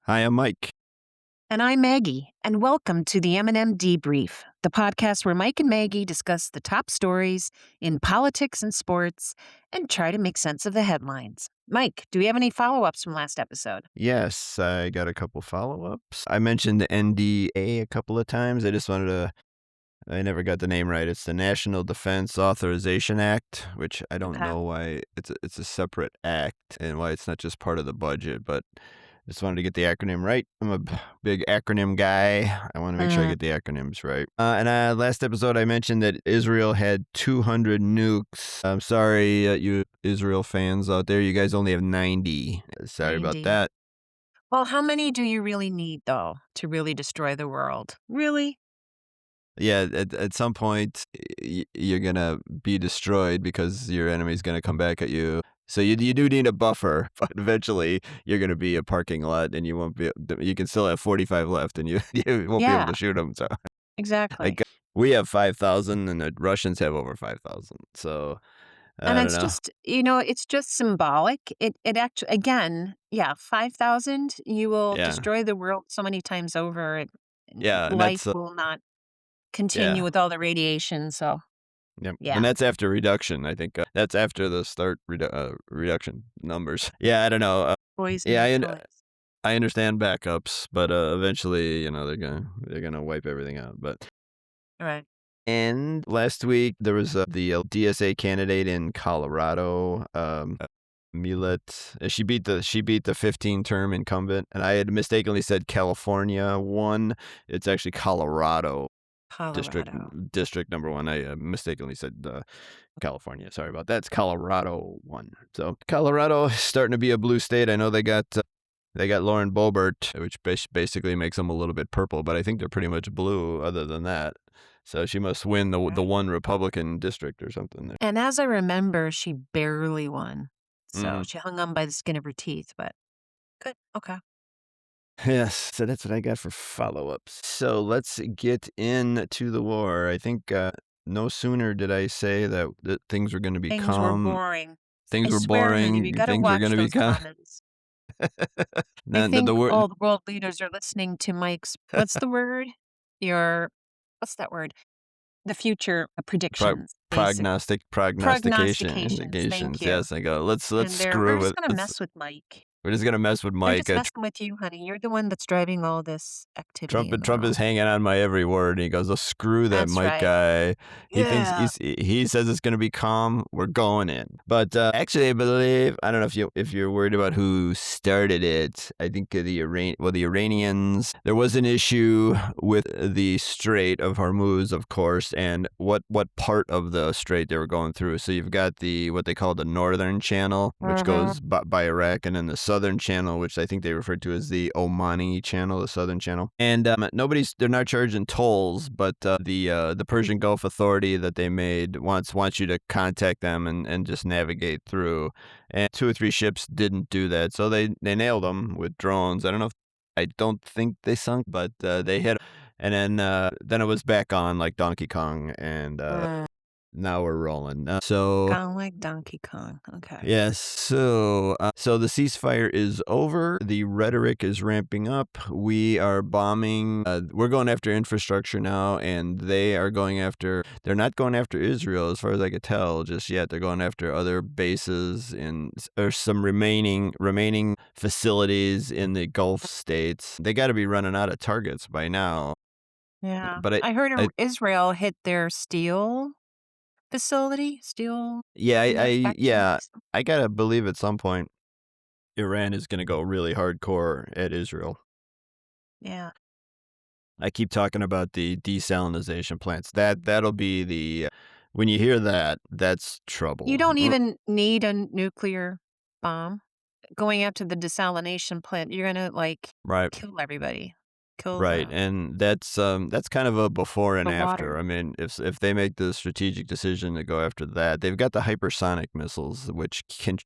Hi, I'm Mike. And I'm Maggie, and welcome to the M&M Debrief, the podcast where Mike and Maggie discuss the top stories in politics and sports and try to make sense of the headlines. Mike, do we have any follow-ups from last episode? Yes, I got a couple follow-ups. I mentioned the NDA a couple of times. I never got the name right. It's the National Defense Authorization Act, which I don't Okay. know why it's a separate act and why it's not just part of the budget, but I just wanted to get the acronym right. I'm a big acronym guy. I want to make sure I get the acronyms right. And last episode, I mentioned that Israel had 200 nukes. I'm sorry, you Israel fans out there. You guys only have 90. Sorry about 90. that. Well, how many do you really need, though, to really destroy the world? Really? Yeah, at some point, you're going to be destroyed because your enemy's going to come back at you. So you do need a buffer, but eventually you're going to be a parking lot and you can still have 45 left and you won't be able Yeah, to shoot them. So exactly. like we have 5,000 and the Russians have over 5,000. So And I don't it's know. just, it's just symbolic. It actually, again, 5,000, you will Yeah. destroy the world so many times over. Yeah. And Life that's, will not continue yeah. with all the radiation. So, Yep. And yeah, that's after reduction. I think that's after the start reduction numbers. Yeah. I don't know. poison Yeah. your choice. I understand backups, but eventually, they're gonna wipe everything out. But Right. and last week there was the DSA candidate in Colorado, Milet. She beat the 15-term incumbent, and I had mistakenly said California won. It's actually Colorado district Colorado. district number one. I mistakenly said California. Sorry about that. It's Colorado one. So Colorado is starting to be a blue state. I know they got Lauren Boebert, which basically makes them a little bit purple, but I think they're pretty much blue other than that. So she must win the Right. one Republican district or something there. And as I remember, she barely won. So Hmm. she hung on by the skin of her teeth, but good. Okay. Yes, so that's what I got for follow-ups. So let's get into the war. I think no sooner did I say that things were going to be Things were calm, boring. I things were swear, honey, we boring, got to things were going watch to be those calm. comments. I Then the think word all the world leaders are listening to Mike's, what's the word? Your, what's that word? The future predictions, basically. prognostication Prognostications, thank indications. you. Yes, I go. Let's And we're screw just with. gonna mess with Mike. We're just gonna mess with I'm Mike. just messing with you, honey. You're the one that's driving all this activity in the Trump is world. hanging on my every word. And he goes, "Oh, screw that That's Mike right. guy. Yeah. He says it's going to be calm. We're going in." But actually, I believe I don't know if you're worried about who started it. I think the Iranians. There was an issue with the Strait of Hormuz, of course, and what part of the strait they were going through. So you've got what they call the Northern Channel, which goes by Iraq, and then the Southern Channel, which I think they referred to as the Omani Channel, the Southern Channel. And they're not charging tolls, but the Persian Gulf Authority that they made wants you to contact them and just navigate through. And 2 or 3 ships didn't do that, so they nailed them with drones. I don't think they sunk, but they hit. And then it was back on like Donkey Kong, and now we're rolling. Kind of like Donkey Kong. Okay. Yes. So the ceasefire is over. The rhetoric is ramping up. We are bombing. We're going after infrastructure now, and they're not going after Israel, as far as I could tell, just yet. They're going after other bases or some remaining facilities in the Gulf states. They got to be running out of targets by now. Yeah. But I heard I Israel hit their steel yeah, manufacturing facility. I gotta believe at some point Iran is gonna go really hardcore at Israel. Yeah. I keep talking about the desalination plants. That'll be when you hear that, that's You trouble. don't even need a nuclear bomb. Going after the desalination plant, you're gonna Right. kill everybody. Kill Right, and that's kind of a before and the after. water. I mean, if they make the strategic decision to go after that, they've got the hypersonic missiles, which can,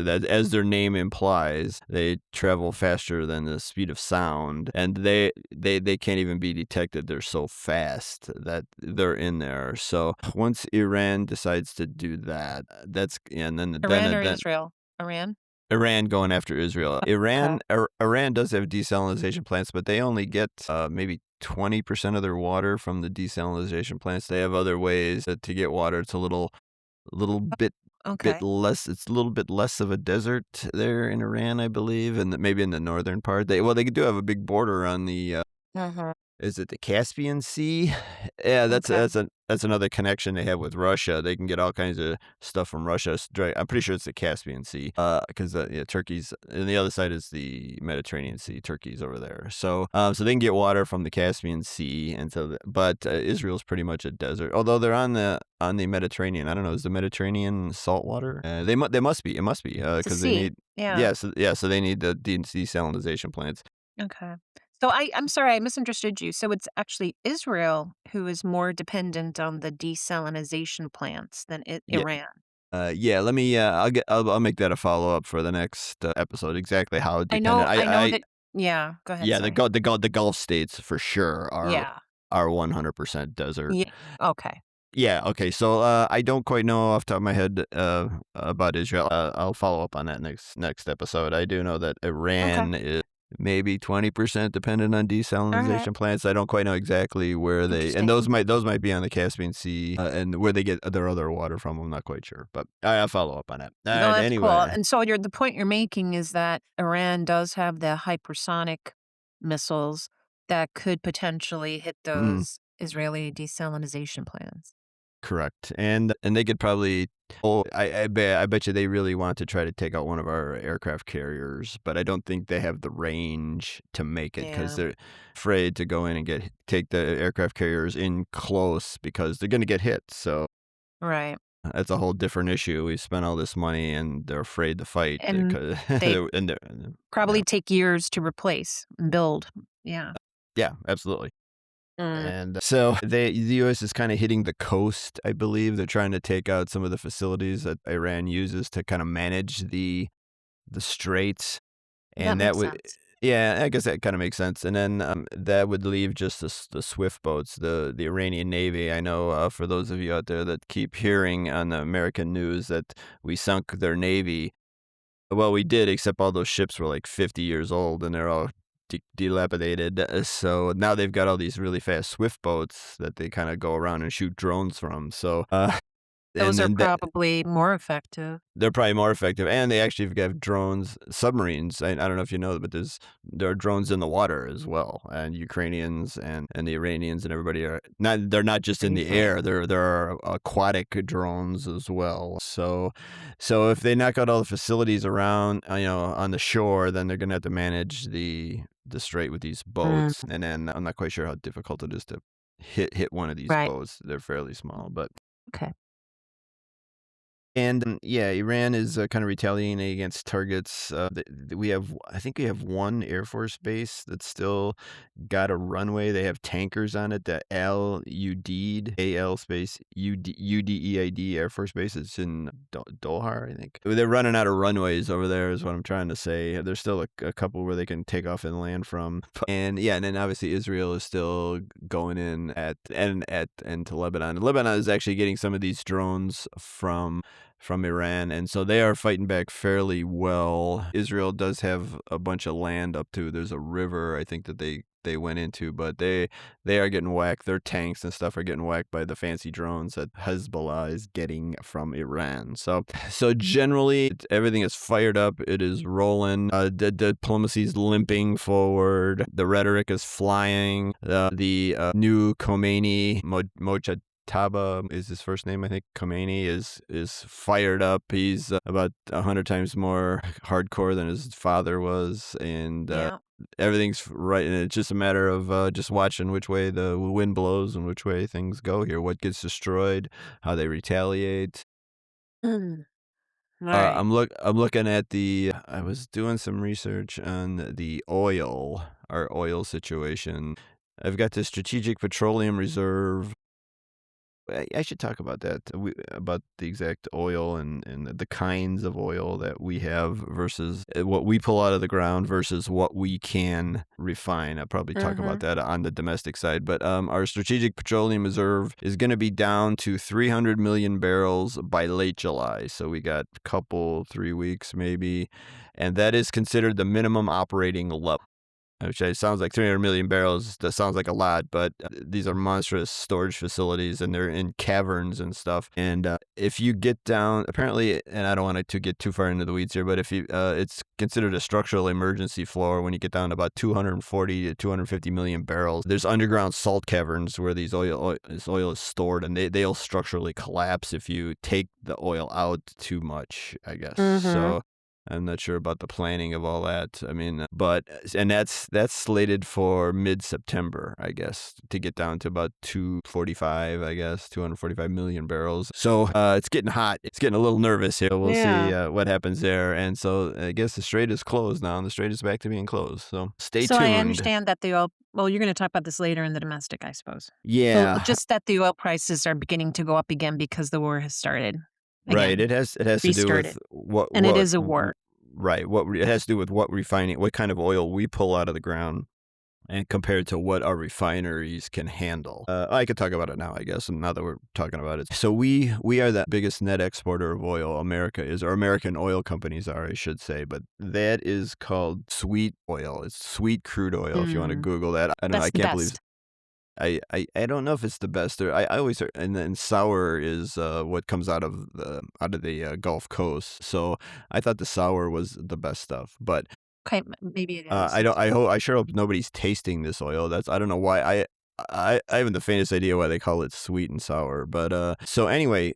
as their name implies, they travel faster than the speed of sound, and they can't even be detected. They're so fast that they're in there. So once Iran decides to do that, and then Iran or then Israel? Iran? Iran going after Israel. Iran does have desalination plants, but they only get maybe 20% of their water from the desalination plants. They have other ways to get water. It's a little bit Okay. less. It's a little bit less of a desert there in Iran, I believe, and maybe in the northern part. They do have a big border on the Mm-hmm. is it the Caspian Sea? Yeah, Okay. that's another connection they have with Russia. They can get all kinds of stuff from Russia. I'm pretty sure it's the Caspian Sea, because yeah, Turkey's and the other side is the Mediterranean Sea. Turkey's over there, so they can get water from the Caspian Sea, and but Israel's pretty much a desert. Although they're on the Mediterranean. I don't know. Is the Mediterranean salt water? They must be. It must be It's a because they sea. need Yeah. so they need the desalination plants. Okay. So I'm sorry, I misunderstood you. So it's actually Israel who is more dependent on the desalinization plants than Yeah. Iran. Yeah, let me. I'll make that a follow up for the next episode. Exactly how I dependent. know. I know that. Yeah. Go ahead. Yeah, Sorry. the Gulf states for sure Yeah. are 100% desert. Yeah. Okay. Yeah. Okay. So I don't quite know off the top of my head about Israel. I'll follow up on that next episode. I do know that Okay. Iran is maybe 20% dependent on All right. desalinization plants. I don't quite know exactly where and Interesting. those might be on the Caspian Sea, and where they get their other water from. I'm not quite sure, but I'll follow up on that. All No, right. that's cool. Anyway. And so the point you're making is that Iran does have the hypersonic missiles that could potentially hit Mm. those Israeli desalinization plants. Correct, and they could probably. Oh, I bet you they really want to try to take out one of our aircraft carriers, but I don't think they have the range to make it because Yeah. they're afraid to go in and take the aircraft carriers in close because they're going to get hit. So Right. that's a whole different issue. We spent all this money and they're afraid to fight And because they yeah, probably take years to replace and build. Yeah. yeah, absolutely. Mm. And so the U.S. is kind of hitting the coast, I believe. They're trying to take out some of the facilities that Iran uses to kind of manage the straits, That and that makes would, sense. yeah, I guess that kind of makes sense. And then that would leave just the swift boats, the Iranian Navy. I know for those of you out there that keep hearing on the American news that we sunk their Navy. Well, we did, except all those ships were like 50 years old and they're all dilapidated. So now they've got all these really fast swift boats that they kind of go around and shoot drones from. So, and Those are then probably more effective. they're probably more effective. And they actually have drones, submarines. I don't know if you know, but there are drones in the water as well. And Ukrainians and the Iranians and everybody they're not just in Pretty the cool. air. There are aquatic drones as well. So if they knock out all the facilities around, on the shore, then they're gonna have to manage the strait with these Mm. boats. And then I'm not quite sure how difficult it is to hit one of these Right. boats. They're fairly small, but. Okay. And yeah, Iran is kind of retaliating against targets. I think we have one Air Force base that's still got a runway. They have tankers on it. The AL space UDEID Air Force Base. It's in Doha, I think. They're running out of runways over there, is what I'm trying to say. There's still a couple where they can take off and land from. And yeah, and then obviously Israel is still going in to Lebanon. And Lebanon is actually getting some of these drones from Iran, and so they are fighting back fairly well. Israel does have a bunch of land up to. There's a river, I think, that they went into, but they are getting whacked. Their tanks and stuff are getting whacked by the fancy drones that Hezbollah is getting from Iran. So generally, everything is fired up. It is rolling. The diplomacy is limping forward. The rhetoric is flying. The new Khomeini, Taba is his first name, I think. Khomeini is fired up. He's about 100 times more hardcore than his father was, and Yeah. everything's right. And it's just a matter of just watching which way the wind blows and which way things go here. What gets destroyed, how they retaliate. Mm. Right. I'm looking at I was doing some research on our oil situation. I've got the Strategic Petroleum Reserve. I should talk about that. About the exact oil and the kinds of oil that we have versus what we pull out of the ground versus what we can refine. I'll probably talk about that on the domestic side. But our strategic petroleum reserve is going to be down to 300 million barrels by late July. So we got a couple, 3 weeks maybe. And that is considered the minimum operating level. Which sounds like 300 million barrels. That sounds like a lot, but these are monstrous storage facilities, and they're in caverns and stuff. And if you get down, apparently, and I don't want to get too far into the weeds here, but if you, it's considered a structural emergency floor when you get down to about 240 to 250 million barrels. There's underground salt caverns where this oil is stored, and they'll structurally collapse if you take the oil out too much, I guess. So I'm not sure about the planning of all that. I mean, and that's slated for mid-September, I guess, to get down to about 245, I guess, 245 million barrels. So it's getting hot. It's getting a little nervous here. We'll see what happens there. And so I guess the strait is closed now, and the strait is back to being closed. So stay tuned. So I understand that the oil. Well, you're going to talk about this later in the domestic, I suppose. Yeah. So just that the oil prices are beginning to go up again because the war has started. Right. It has to do with what, and it is a war. Right. It has to do with what kind of oil we pull out of the ground, and compared to what our refineries can handle. I could talk about it now, I guess, now that we're talking about it. So we are the biggest net exporter of oil. America is, or American oil companies are, I should say, but that is called sweet oil. It's sweet crude oil, if you want to Google that. I don't know. I can't believe. I don't know if it's the best. Or I always heard, and then sour is what comes out of the Gulf Coast. So I thought the sour was the best stuff, but okay, maybe it is. I sure hope nobody's tasting this oil. I don't know why. I haven't the faintest idea why they call it sweet and sour. But so anyway,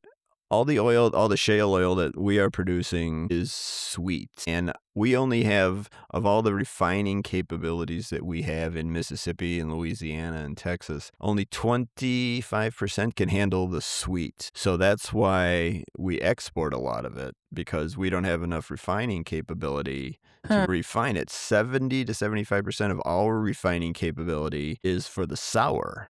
all the shale oil that we are producing is sweet. And we only have, of all the refining capabilities that we have in Mississippi and Louisiana and Texas, only 25% can handle the sweet. So that's why we export a lot of it, because we don't have enough refining capability to refine it. 70 to 75% of our refining capability is for the sour,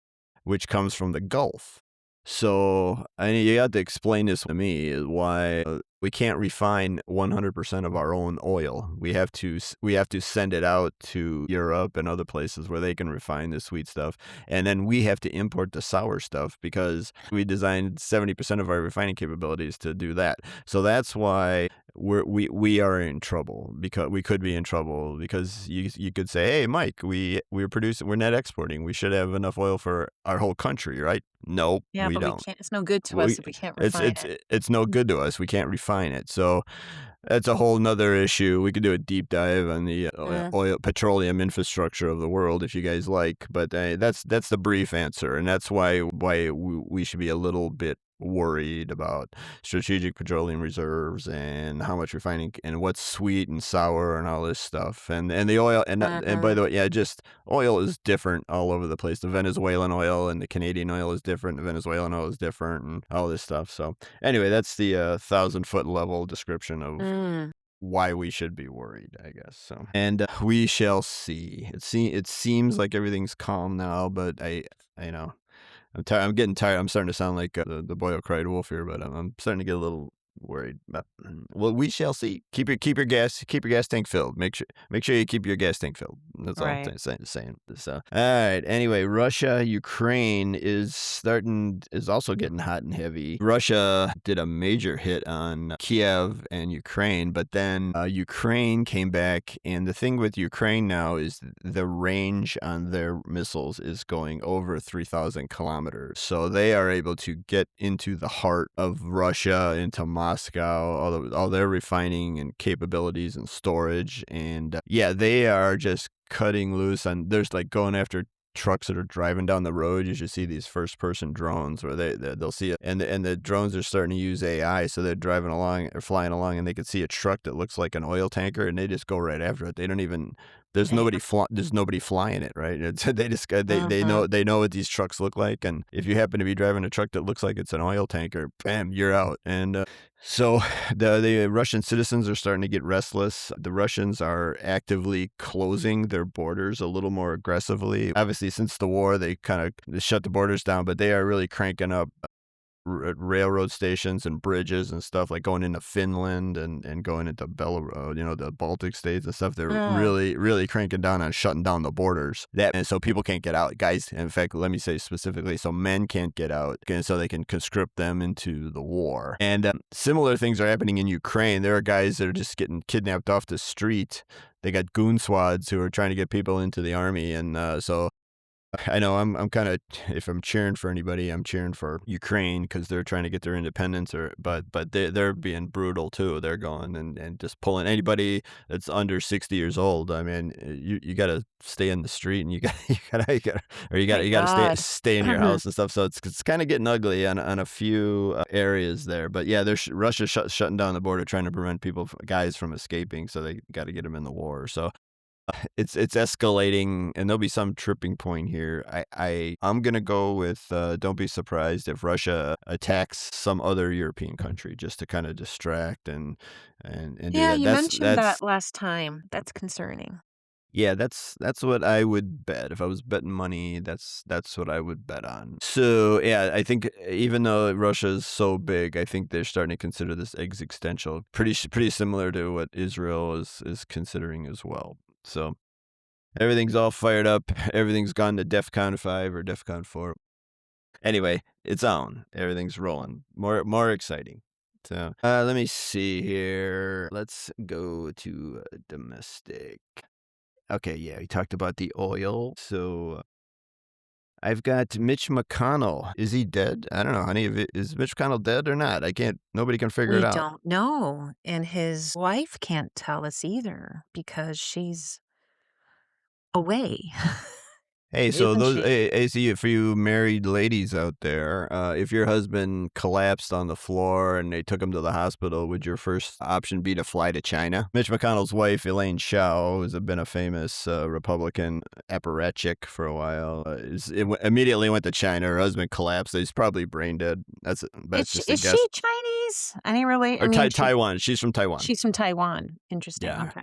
which comes from the Gulf. So you have to explain this to me, is why we can't refine 100% of our own oil. We have to send it out to Europe and other places where they can refine the sweet stuff, and then we have to import the sour stuff because we designed 70% of our refining capabilities to do that. So that's why we are in trouble, because we could be in trouble, because you could say, hey, Mike, we're net exporting. We should have enough oil for our whole country, right? Nope, we don't. We can't. It's no good to us if we can't refine it. It's no good to us. We can't refine it. So that's a whole nother issue. We could do a deep dive on the petroleum infrastructure of the world if you guys like. But that's the brief answer, and that's why we should be a little bit worried about strategic petroleum reserves and how much refining and what's sweet and sour and all this stuff, and the oil and by the way, just oil is different all over the place. The Venezuelan oil and the Canadian oil is different. The Venezuelan oil is different, and all this stuff. So anyway, that's the 1,000-foot level description of why we should be worried, I guess. So, and we shall see. It seems like everything's calm now, but I know. I'm getting tired. I'm starting to sound like the boy who cried wolf here, but I'm starting to get a little worried. Well, we shall see. Keep your gas tank filled. Make sure you keep your gas tank filled. That's all I'm saying. So, all right. Anyway, Russia, Ukraine is also getting hot and heavy. Russia did a major hit on Kiev and Ukraine, but then Ukraine came back. And the thing with Ukraine now is the range on their missiles is going over 3,000 kilometers. So they are able to get into the heart of Russia, into Moscow, all their refining and capabilities and storage. And they are just cutting loose on, there's like going after trucks that are driving down the road. You should see these first-person drones where they'll see it, and the drones are starting to use AI, so they're driving along or flying along, and they can see a truck that looks like an oil tanker, and they just go right after it. They don't even. There's nobody flying it, right? They know what these trucks look like, and if you happen to be driving a truck that looks like it's an oil tanker, bam, you're out. And so the Russian citizens are starting to get restless. The Russians are actively closing their borders a little more aggressively. Obviously, since the war, they kind of shut the borders down, but they are really cranking up railroad stations and bridges and stuff, like going into Finland and going into the Baltic states and stuff. They're Oh, really, really cranking down on shutting down the borders. And so people can't get out. Guys, in fact, let me say specifically, so men can't get out, and so they can conscript them into the war. And similar things are happening in Ukraine. There are guys that are just getting kidnapped off the street. They got goon squads who are trying to get people into the army, and so I know I'm kind of, if I'm cheering for anybody, I'm cheering for Ukraine because they're trying to get their independence, but they're being brutal too. They're going and just pulling anybody that's under 60 years old. I mean, you got to stay in the street, and my you got to God. stay in your house and stuff. So it's kind of getting ugly on a few areas there. But yeah, Russia's shutting down the border, trying to prevent guys from escaping. So they got to get them in the war. So it's escalating, and there'll be some tripping point here. I'm gonna go with don't be surprised if Russia attacks some other European country just to kind of distract and do Yeah, that. you That's mentioned that that's last time. That's concerning. yeah, that's what I would bet. If I was betting money, that's what I would bet on. So yeah, I think even though Russia is so big, I think they're starting to consider this existential, pretty similar to what Israel is considering as well. So everything's all fired up. Everything's gone to DEFCON 5 or DEFCON 4. Anyway, it's on. Everything's rolling. More exciting. So let me see here. Let's go to domestic. Okay, yeah, we talked about the oil. So I've got Mitch McConnell. Is he dead? I don't know, honey. Is Mitch McConnell dead or not? Nobody can figure it We out. don't know. And his wife can't tell us either because she's away, Hey, so isn't she? see, for you married ladies out there, if your husband collapsed on the floor and they took him to the hospital, would your first option be to fly to China? Mitch McConnell's wife, Elaine Chao, has been a famous Republican apparatchik for a while, immediately went to China. Her husband collapsed. He's probably brain dead. That's just a Is she guess. Chinese? Any relate? I Or mean, Taiwan. She's from Taiwan. she's from Taiwan. Interesting. Yeah. Okay.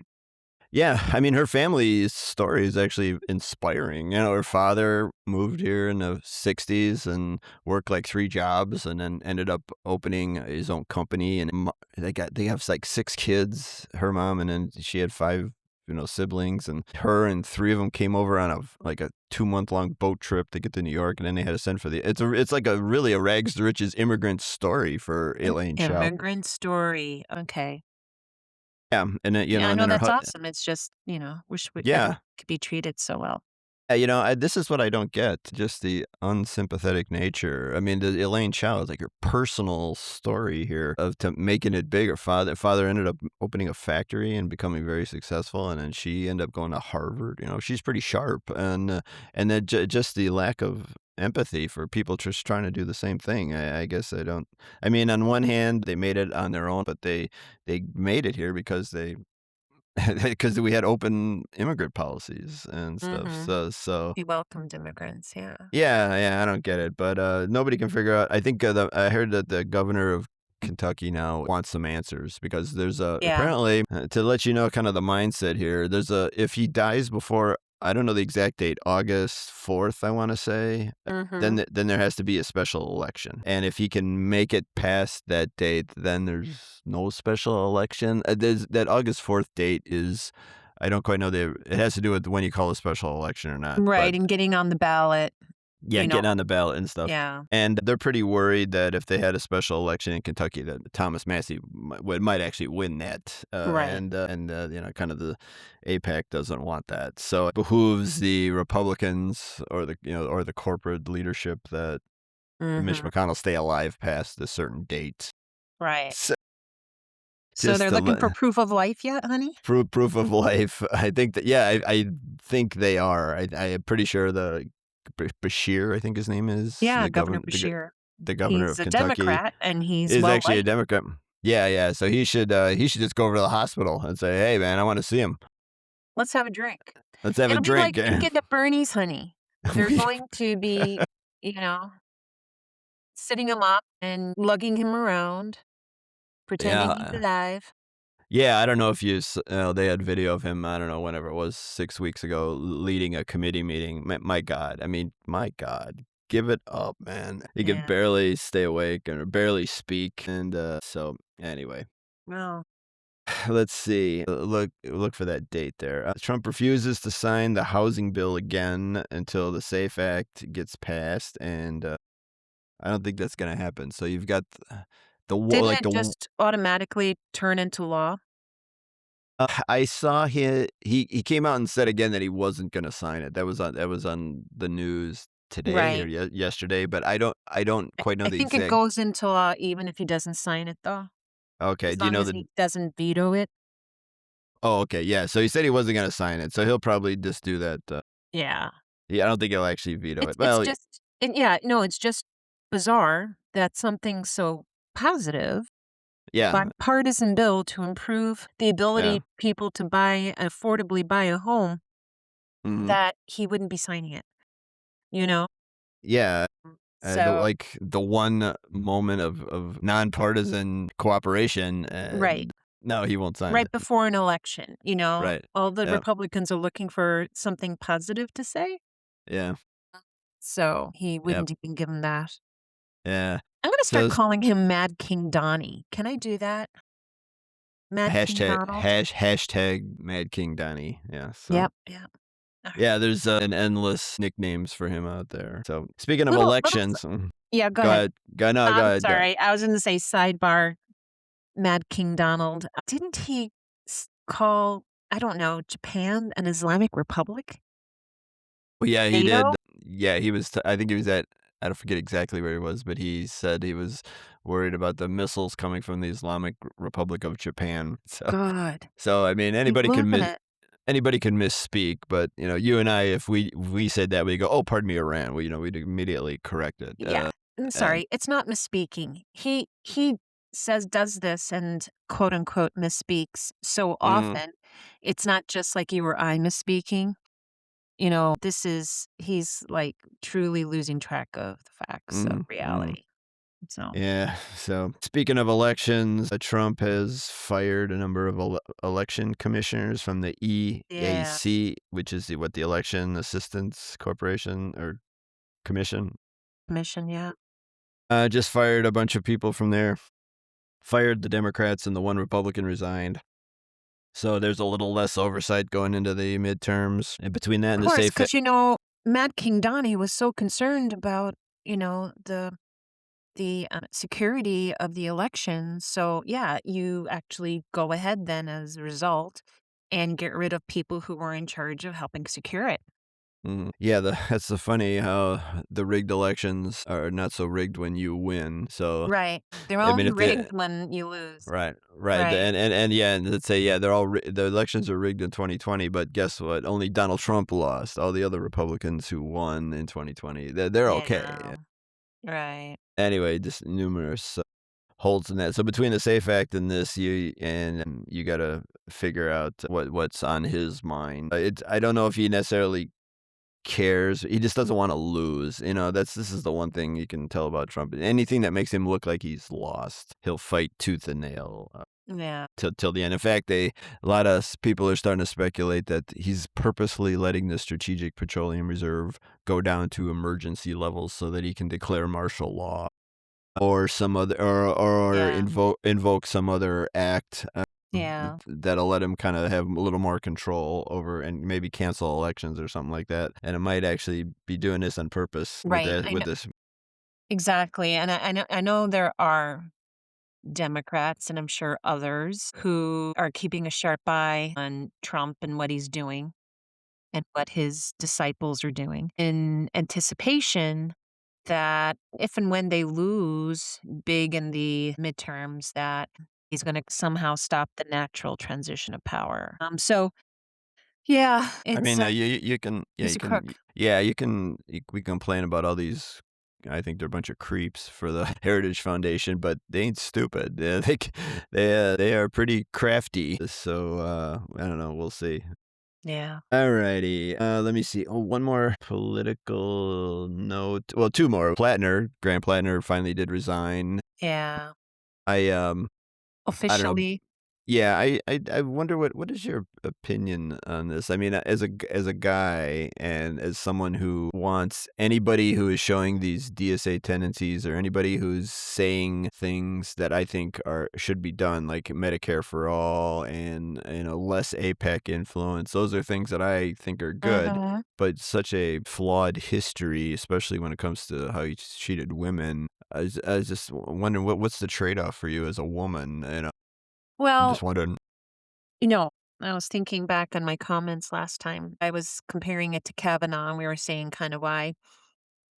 Yeah, I mean, her family's story is actually inspiring. Her father moved here in the 60s and worked like 3 jobs and then ended up opening his own company. And they have like 6 kids, her mom, and then she had 5, siblings. And her and 3 of them came over on a 2-month-long boat trip to get to New York. And then they had to send for it's like really a rags to riches immigrant story for An Elaine Chao. immigrant story. Okay. Yeah, and then, Yeah, I and know then that's awesome. It's just, wish everyone yeah. could be treated so well. This is what I don't get, just the unsympathetic nature. I mean, the Elaine Chao is like her personal story here of to making it big. Her father ended up opening a factory and becoming very successful, and then she ended up going to Harvard. She's pretty sharp, and then just the lack of empathy for people just trying to do the same thing. I guess I don't. I mean, on one hand, they made it on their own, but they made it here because because we had open immigrant policies and stuff. Mhm. So We welcomed immigrants, yeah. yeah, I don't get it, but nobody can figure out. I think I heard that the governor of Kentucky now wants some answers because there's Yeah. apparently to let you know kind of the mindset here. If he dies before, I don't know the exact date, August 4th, I want to say. Mhm. Then there has to be a special election, and if he can make it past that date, then there's no special election. That August 4th date is, I don't quite know it has to do with when you call a special election or not, but Right, and getting on the ballot, yeah, you know getting on the ballot and stuff. yeah. And they're pretty worried that if they had a special election in Kentucky, that Thomas Massey might actually win that. Right. Kind of the APAC doesn't want that. So it behooves the Republicans or the corporate leadership that Mitch Mhm. McConnell stay alive past a certain date. Right. So So just they're to looking for proof of life yet, honey? proof of life. I think that, yeah, I think they are. I am pretty sure Bashir, I think his name is Yeah, the Governor governor, Bashir. the governor He's of a Kentucky. Democrat, and he's Is well actually a liked. Democrat. Yeah, yeah. So he should just go over to the hospital and say, "Hey, man, I want to see him. Let's have a drink. Let's have a It'll be drink." like Weekend at Bernie's, honey. They're We- going to be, you know, sitting him up and lugging him around, pretending he's yeah, alive. yeah. I don't know if they had video of him. I don't know whenever it was 6 weeks ago, leading a committee meeting. My God, I mean, my God. give it up, man. He could Yeah. barely stay awake or barely speak. And so, anyway, Well, let's see. Look for that date there. Trump refuses to sign the housing bill again until the SAFE Act gets passed, and I don't think that's gonna happen. So you've got didn't like it just automatically turn into law? I saw he came out and said again that he wasn't gonna sign it. That was on the news today or Right. yesterday, but I don't quite know I the think it exact. goes into law even if he doesn't sign it, though, Okay, as do you long know as the? he doesn't veto it. Oh, okay, yeah. So he said he wasn't gonna sign it, so he'll probably just do that. Yeah. Yeah, I don't think he'll actually veto it. It's Well, just and yeah, no, it's just bizarre that something so positive, yeah, bipartisan bill to improve the yeah, ability people to affordably buy a home, hmm that he wouldn't be signing it, you know? yeah. So The one moment of nonpartisan cooperation, right. and no, he won't sign Right it. before an election, Right. all the Yeah. Republicans are looking for something positive to say, Yeah. so he Yep. wouldn't even give him that. Yeah. I'm gonna So start calling him Mad King Donnie. Can I do that? Mad King Donald? hashtag Mad King Donnie. Yeah. So Yep, yep. Alright. yeah, there's an endless nicknames for him out there. So speaking of Little elections, yeah, go go ahead. ahead. No, go I'm ahead. sorry, I was gonna say sidebar, Mad King Donald. Didn't he call, I don't know, Japan an Islamic Republic? Well, yeah, he NATO? did. Yeah, he was. I think he was at. I don't forget exactly where he was, but he said he was worried about the missiles coming from the Islamic Republic of Japan. God, So I mean, he's losing it. anybody can misspeak, but you and I, if we said that, we go, "Oh, pardon me, Iran." We'd immediately correct it. Yeah, I'm And sorry, it's not misspeaking. He does this and quote unquote misspeaks so mhm, often, it's not just like you or I misspeaking. He's like truly losing track of the facts of mhm, mhm. reality. So Yeah. So speaking of elections, Trump has fired a number of election commissioners from the yeah, EAC, which is the Election Assistance Corporation or Commission. commission, yeah. Just fired a bunch of people from there. Fired the Democrats, and the one Republican resigned. So there's a little less oversight going into the midterms. And between that Of and the course, safe. because Mad King Donnie was so concerned about, the security of the election. So, yeah, you actually go ahead then as a result and get rid of people who were in charge of helping secure it. Yeah, that's the funny how the rigged elections are not so rigged when you win. So, Right. They're I mean, only if the rigged when you lose. right, right, Right. and yeah, and let's say yeah, the elections are rigged in 2020, but guess what? Only Donald Trump lost. All the other Republicans who won in 2020, they're okay. Yeah. Right. Anyway, just numerous holds in that. So between the Safe Act and this, you got to figure out what's on his mind. I don't know if he necessarily cares. He just doesn't want to lose. This is the one thing you can tell about Trump. Anything that makes him look like he's lost, he'll fight tooth and nail Yeah. till the end. In fact, a lot of people are starting to speculate that he's purposely letting the Strategic Petroleum Reserve go down to emergency levels so that he can declare martial law or some other or Yeah. invoke some other act Yeah. that'll let him kind of have a little more control over and maybe cancel elections or something like that. And it might actually be doing this on purpose with Right. I know this. exactly. And I know there are Democrats and I'm sure others who are keeping a sharp eye on Trump and what he's doing and what his disciples are doing in anticipation that if and when they lose big in the midterms, that he's going to somehow stop the natural transition of power. So yeah, I it's mean, you can, yeah, he's a crook. we complain about all these. I think they're a bunch of creeps for the Heritage Foundation, but they ain't stupid. They are pretty crafty. So I don't know. We'll see. Yeah, Alrighty. Let me see. Oh, one more political note. Well, two more. Grant Plattner finally did resign. yeah. I I don't know. Officially, Yeah, I wonder what is your opinion on this? I mean, as a guy and as someone who wants anybody who is showing these DSA tendencies or anybody who's saying things that I think are should be done, like Medicare for all and less APEC influence. Those are things that I think are good, Mhm. but such a flawed history, especially when it comes to how he treated women. I was just wondering what's the trade off for you as a woman, I'm Well, just wondering. you know, I was thinking back on my comments last time. I was comparing it to Kavanaugh, and we were saying kind of why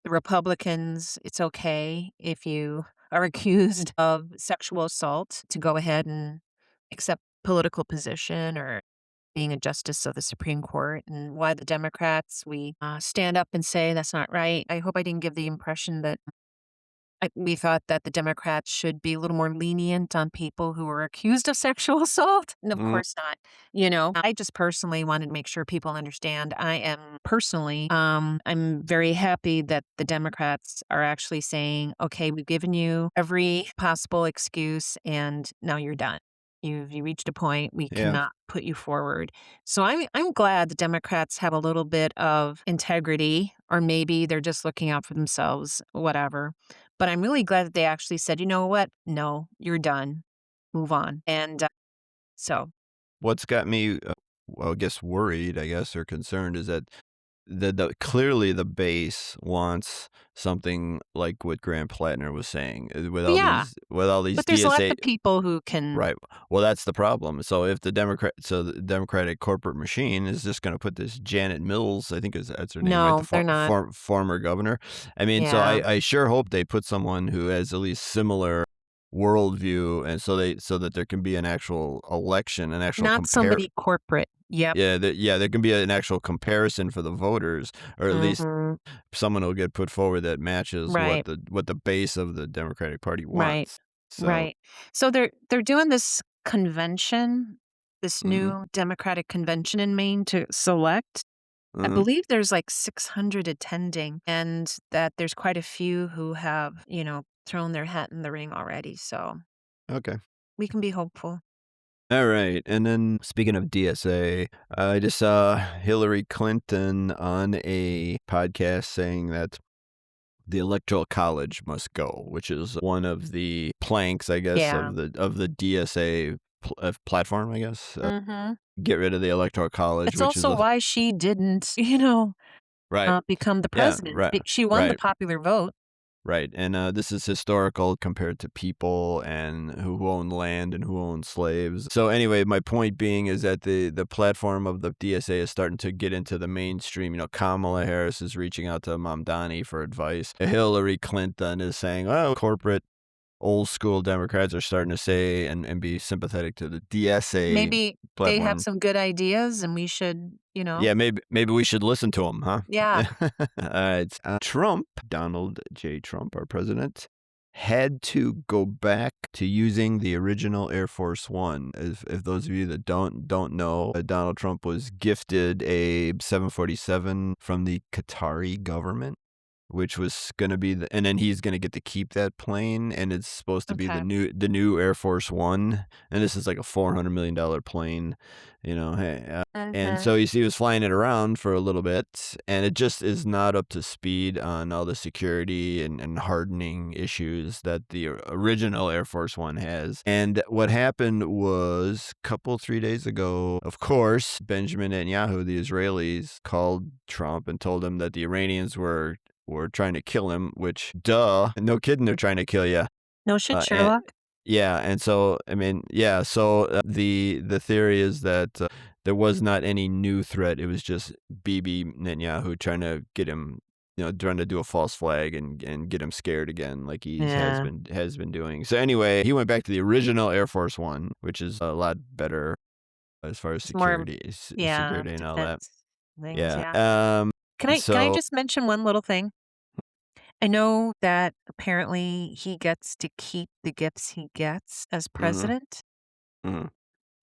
the Republicans, it's okay if you are accused of sexual assault to go ahead and accept political position or being a justice of the Supreme Court, and why the Democrats, we stand up and say that's not right. I hope I didn't give the impression that we thought that the Democrats should be a little more lenient on people who were accused of sexual assault. And of Mm, course not. I just personally wanted to make sure people understand I am personally, I'm very happy that the Democrats are actually saying, okay, we've given you every possible excuse and now you're done. You reached a point we yeah. cannot put you forward. So I'm glad the Democrats have a little bit of integrity, or maybe they're just looking out for themselves, whatever. But I'm really glad that they actually said, "You know what? No, you're done. Move on." And, so What's got me, well, I guess worried, I guess, or concerned is that the clearly the base wants something like what Graham Plattner was saying, yeah, with all these but there's lots DSA. of people who can. Right. Well, that's the problem. So if the Democratic corporate machine is just going to put this Janet Mills, I think that's her name, right? The No, they're not. former governor. I mean, so Yeah. I sure hope they put someone who has at least similar worldview, and so that there can be an actual election, an actual Not somebody corporate. Yep. yeah, there can be an actual comparison for the voters, or at least Mhm. someone will get put forward that matches Right, what the base of the Democratic Party right, wants. So, right. So they're doing this convention, this mhm. new Democratic convention in Maine to select. I Mhm. believe there's like 600 attending, and that there's quite a few who have, thrown their hat in the ring already, so Okay. we can be hopeful. All right. And then speaking of DSA, I just saw Hillary Clinton on a podcast saying that the Electoral College must go, which is one of the planks, I guess, Yeah. of the DSA platform, I guess. Mhm. Get rid of the Electoral College, It's which is also a why she didn't, right. become the Yeah, president. right. She won the Right. popular vote. Right. And this is historical compared to people and who own land and who own slaves. So anyway, my point being is that the platform of the DSA is starting to get into the mainstream. Kamala Harris is reaching out to Mom Donnie for advice. Hillary Clinton is saying, oh, corporate old school Democrats are starting to say and be sympathetic to the DSA Maybe they have platform. some good ideas and we should, Yeah, maybe we should listen to him, huh? Yeah. All right. Trump, Donald J. Trump, our president, had to go back to using the original Air Force One. If those of you that don't know, Donald Trump was gifted a 747 from the Qatari government, which was going to be and then he's going to get to keep that plane, and it's supposed to be Okay. the new Air Force One, and this is like a $400 million plane, hey, and Mhm. so you see he was flying it around for a little bit, and it just is not up to speed on all the security and hardening issues that the original Air Force One has. And what happened was a couple 3 days ago, of course, Benjamin Netanyahu, the Israelis, called Trump and told him that the Iranians were trying to kill him, which, duh, no kidding, they're trying to kill you. No shit, And Sherlock. yeah, and so I mean, yeah, so the theory is that there was not any new threat. It was just Bibi Netanyahu trying to get him, trying to do a false flag and get him scared again, like he Yeah. has been doing. So anyway, he went back to the original Air Force One, which is a lot better as far as It's more, yeah, security and all that. defense things, Yeah. yeah. Can I So. just mention one little thing? I know that apparently he gets to keep the gifts he gets as Mhm, president, mhm.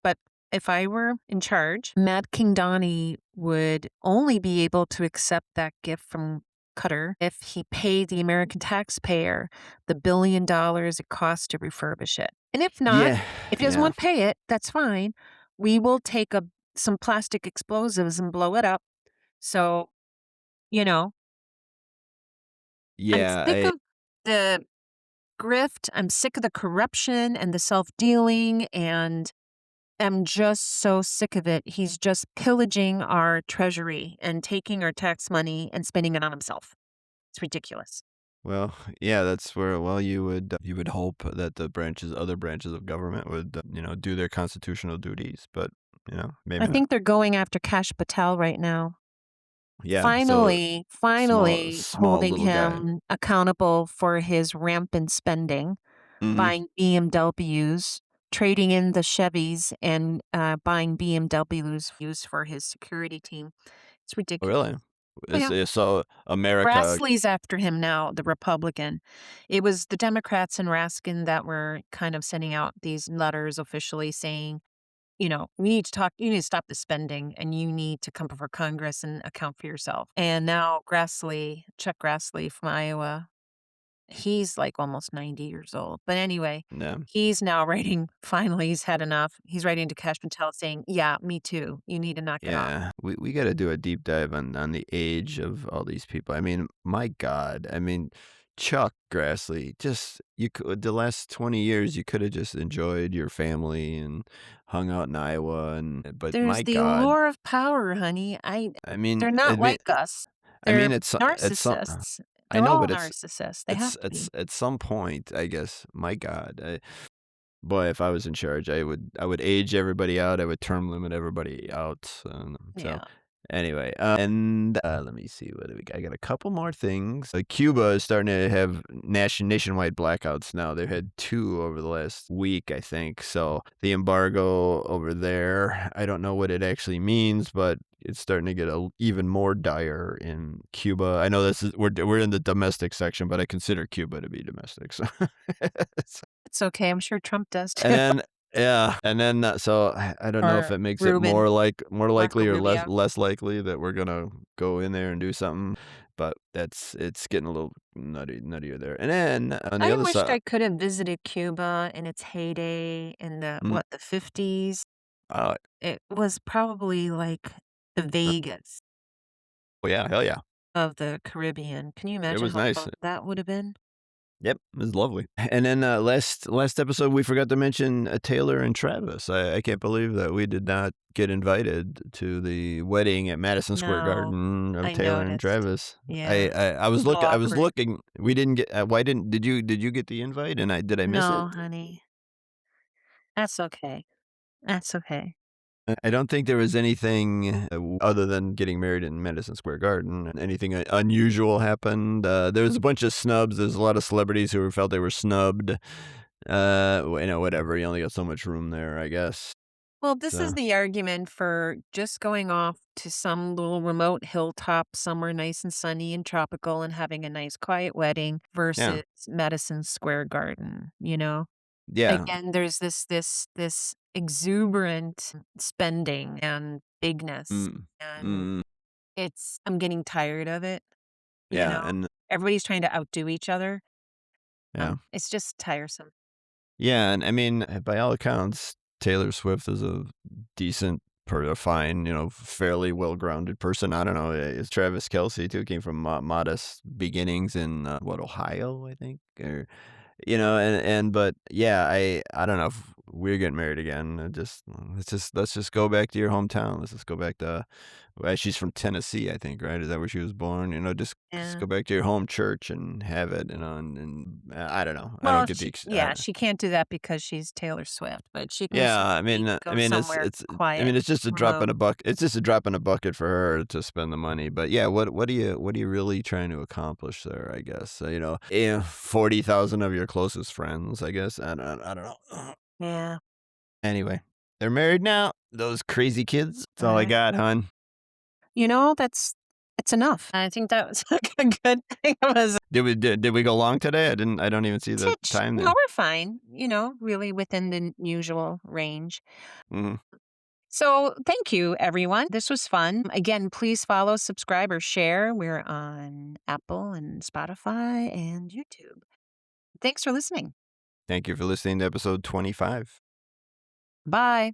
but if I were in charge, Mad King Donnie would only be able to accept that gift from cutter if he paid the American taxpayer the $1 billion it costs to refurbish it. And if not, Yeah, if he doesn't yeah, want to pay it, that's fine. We will take some plastic explosives and blow it up. So, you know, I'm yeah. sick of the grift. I'm sick of the corruption and the self-dealing, and I'm just so sick of it. He's just pillaging our treasury and taking our tax money and spending it on himself. It's ridiculous. Well, yeah, that's where, well, you would hope that the other branches of government would, do their constitutional duties, but, I maybe not. think they're going after Kash Patel right now. Yeah, so Finally small holding little guy. him accountable for his rampant spending, Mhm. buying BMWs, trading in the Chevys, and buying BMWs used for his security team. It's ridiculous. Really? Oh, yeah. So America. Grassley's after him now, the Republican. It was the Democrats and Raskin that were kind of sending out these letters officially saying, you need to stop the spending and you need to come before Congress and account for yourself. And now Chuck Grassley from Iowa, he's like almost 90 years old. But anyway, Yeah. he's now writing, finally, he's had enough. He's writing to Kash Patel saying, yeah, me too. You need to knock it off. Yeah, we got to do a deep dive on the age of all these people. I mean, my God, I mean, Chuck Grassley, just you could the last 20 years you could have just enjoyed your family and hung out in Iowa, but There's my the God, allure of power, honey. They're I not mean, like us. I They're mean, it's some. narcissists. I They're know, all but narcissists. They have to it's be. at some point, I guess. My God, boy, if I was in charge, I would age everybody out. I would term limit everybody out. So Yeah. anyway, and let me see what do we got. I got a couple more things. Cuba is starting to have nationwide blackouts now. They've had two over the last week, I think. So the embargo over there, I don't know what it actually means, but it's starting to get even more dire in Cuba. I know we're in the domestic section, but I consider Cuba to be domestic. So It's okay. I'm sure Trump does and too. then yeah, and then so I don't know if Or it makes it Ruben, more Marco likely or Rubio. less likely that we're gonna go in there and do something, but it's getting a little nuttier there. And then on the I other wished side, I could have visited Cuba in its heyday in mm, the 50s. uh, It was probably like the Vegas oh yeah, hell yeah, of the Caribbean. Can you it imagine was how nice. fun that would have been? Yep, it was lovely. And then last episode we forgot to mention Taylor and Travis. I can't believe that we did not get invited to the wedding at Madison Square No, Garden of I Taylor and noticed. Travis. Yeah. So I was awkward. looking. We didn't get. Why did you get the invite? And did I miss it? No, honey. That's okay. That's okay. I don't think there was anything other than getting married in Madison Square Garden. Anything unusual happened. There was a bunch of snubs. There's a lot of celebrities who felt they were snubbed. Whatever. You only got so much room there, I guess. Well, this is So the argument for just going off to some little remote hilltop somewhere nice and sunny and tropical and having a nice quiet wedding yeah, versus Madison Square Garden, you know? yeah, Again, there's this exuberant spending and bigness, mm, and mm, I'm getting tired of it, you yeah, know? and Everybody's trying to outdo each other. yeah, It's just tiresome. yeah, and I mean, by all accounts, Taylor Swift is a decent, a fine, fairly well-grounded person. I don't know. It's Travis Kelsey too. Came from modest beginnings in what, Ohio, I think, or but yeah, I don't know if we're getting married again. Let's just go back to your hometown. Let's just go back to, well, she's from Tennessee, I think, right? Is that where she was born? Just Yeah. go back to your home church and have it, and I don't know. I Well, don't get yeah, she can't do that because she's Taylor Swift, but yeah, she can go somewhere quiet, it's just a drop remote. in a bucket. It's just a drop in a bucket for her to spend the money. But yeah, what are you really trying to accomplish there? I guess 40,000 of your closest friends. I guess I don't know. Yeah. Anyway, they're married now. Those crazy kids. That's All all I right. got, hon. It's enough. I think that was like a good thing. It was Did we go long today? I don't even see the titch. time No, there. we're fine. Really within the usual range. Hmm. So thank you, everyone. This was fun. Again, please follow, subscribe, or share. We're on Apple and Spotify and YouTube. Thanks for listening. Thank you for listening to episode 25. Bye.